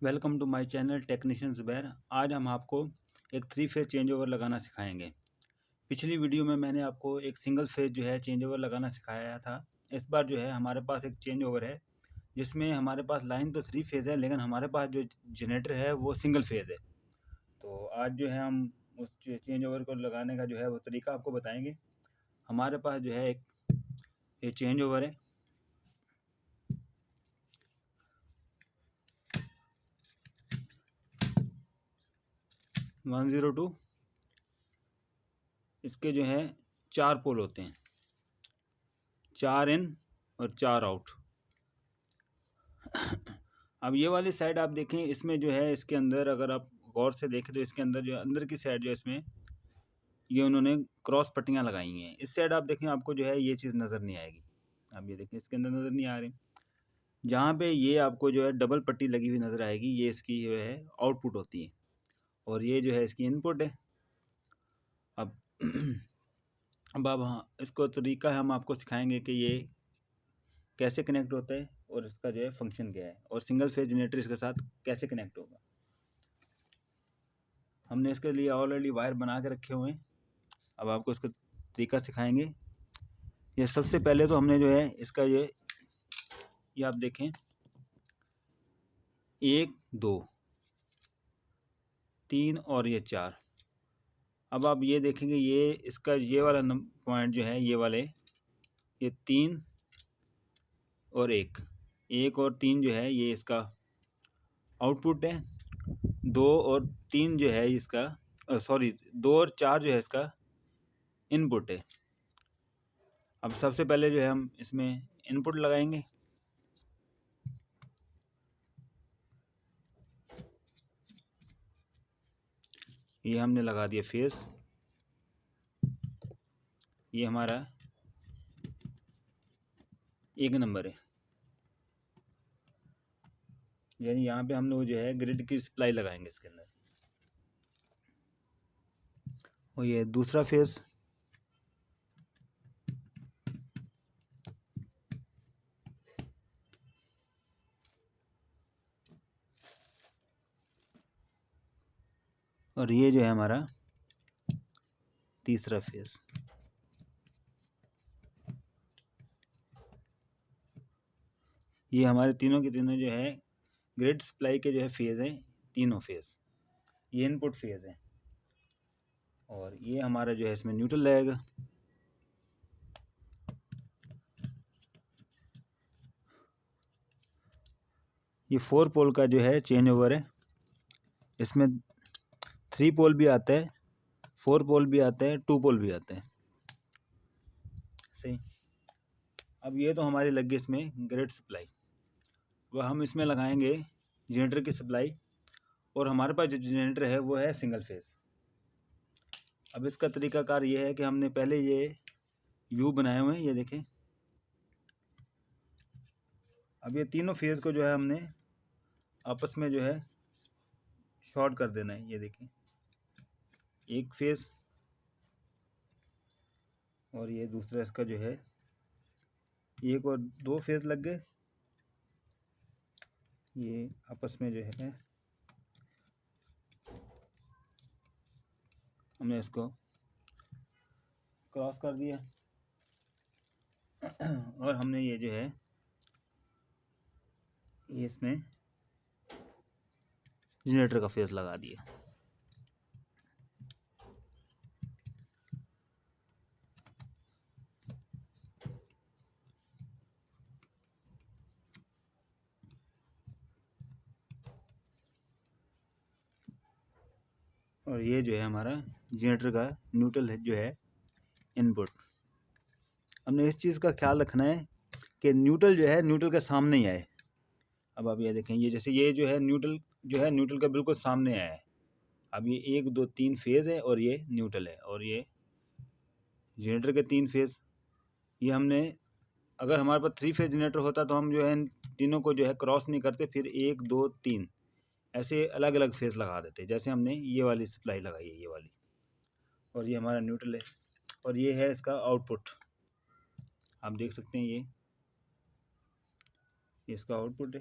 Welcome to my channel technician Zubair. आज हम आपको एक 3 फेज़ चेंज ओवर लगाना सिखाएंगे। पिछली वीडियो में मैंने आपको एक सिंगल फेज़ जो है चेंज ओवर लगाना सिखाया था। इस बार जो है हमारे पास एक चेंज ओवर है जिसमें हमारे पास लाइन तो 3 फेज़ है, लेकिन हमारे पास जो जनरेटर है वो सिंगल फेज़ है। तो आज जो है हम उस चेंज ओवर को लगाने का जो है वो तरीका आपको बताएंगे। हमारे पास जो है एक ये चेंज ओवर है। वन 102 इसके जो है 4 पोल होते हैं, 4 इन और 4 आउट। अब ये वाली साइड आप देखें, इसमें जो है इसके अंदर अगर आप गौर से देखें तो इसके अंदर जो अंदर की साइड जो है इसमें ये उन्होंने क्रॉस पट्टियाँ लगाई हैं। इस साइड आप देखें आपको जो है ये चीज़ नज़र नहीं आएगी। आप ये देखें इसके अंदर नज़र नहीं आ रही। जहाँ पे ये आपको जो है डबल पट्टी लगी हुई नज़र आएगी, ये इसकी जो है आउटपुट होती है और ये जो है इसकी इनपुट है। अब अब हाँ, इसको तरीका हम आपको सिखाएंगे कि ये कैसे कनेक्ट होता है और इसका जो है फंक्शन क्या है और सिंगल फेज जनरेटर इसके साथ कैसे कनेक्ट होगा। हमने इसके लिए ऑलरेडी वायर बना के रखे हुए हैं। अब आपको इसका तरीका सिखाएंगे। ये सबसे पहले तो हमने जो है इसका ये आप देखें 1 2 3 और ये 4। अब आप ये देखेंगे ये इसका ये वाला पॉइंट जो है ये वाले ये 3 और 1 और 3 जो है ये इसका आउटपुट है। 2 और 3 जो है इसका 2 और 4 जो है इसका इनपुट है। अब सबसे पहले जो है हम इसमें इनपुट लगाएंगे। ये हमने लगा दिया फेस। ये हमारा 1 नंबर है, यानी यहाँ पे हम लोग जो है ग्रिड की सप्लाई लगाएंगे इसके अंदर। और ये दूसरा फेस, और ये जो है हमारा तीसरा फेस। ये हमारे तीनों के तीनों जो है ग्रिड सप्लाई के जो है फेज़ हैं, तीनों फेज़। ये इनपुट फेज़ है और ये हमारा जो है इसमें न्यूट्रल लगेगा। ये 4 पोल का जो है चेंज ओवर है। इसमें 3 पोल भी आता है, 4 पोल भी आता है, 2 पोल भी आता है। सही। अब ये तो हमारी लग गई इसमें ग्रिड सप्लाई। वह हम इसमें लगाएंगे जनरेटर की सप्लाई और हमारे पास जो जनरेटर है वो है सिंगल फेज़। अब इसका तरीकाकार ये है कि हमने पहले ये व्यू बनाए हुए हैं, ये देखें। अब ये तीनों फेज़ को जो है हमने आपस में जो है शॉर्ट कर देना है। ये देखें, एक फेज़ और ये दूसरा इसका जो है 1 और 2 फेज़ लग गए। ये आपस में जो है हमने इसको क्रॉस कर दिया और हमने ये जो है ये इसमें जनरेटर का फेज़ लगा दिया। और ये जो है हमारा जनरेटर का न्यूट्रल है जो है इनपुट। हमने इस चीज़ का ख्याल रखना है कि न्यूट्रल जो है न्यूट्रल के सामने ही आए। अब आप ये देखें, ये जैसे ये जो है न्यूट्रल का बिल्कुल सामने आया है। अब ये 1 2 3 फेज़ है और ये न्यूट्रल है और ये जनरेटर के 3 फेज़। ये हमने अगर हमारे पास 3 फेज़ जनरेटर होता तो हम जो है इन तीनों को जो है क्रॉस नहीं करते, फिर 1 2 3 ऐसे अलग अलग फेज़ लगा देते, जैसे हमने ये वाली सप्लाई लगाई है, ये वाली। और ये हमारा न्यूट्रल है और ये है इसका आउटपुट। आप देख सकते हैं ये इसका आउटपुट है।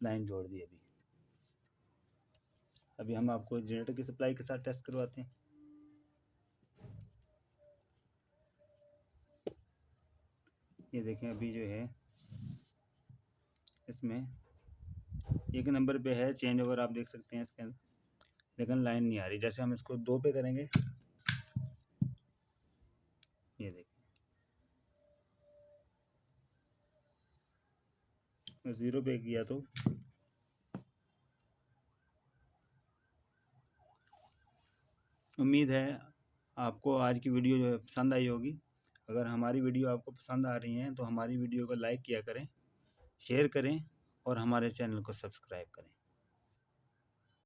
लाइन जोड़ दी। अभी हम आपको जनरेटर की सप्लाई के साथ टेस्ट करवाते हैं। ये देखें, अभी जो है इसमें एक नंबर पे है चेंज ओवर, आप देख सकते हैं इसके अंदर, लेकिन लाइन नहीं आ रही। जैसे हम इसको 2 पे करेंगे, ये देखें 0 पे किया तो उम्मीद है आपको आज की वीडियो जो है पसंद आई होगी। अगर हमारी वीडियो आपको पसंद आ रही हैं तो हमारी वीडियो को लाइक किया करें, शेयर करें और हमारे चैनल को सब्सक्राइब करें।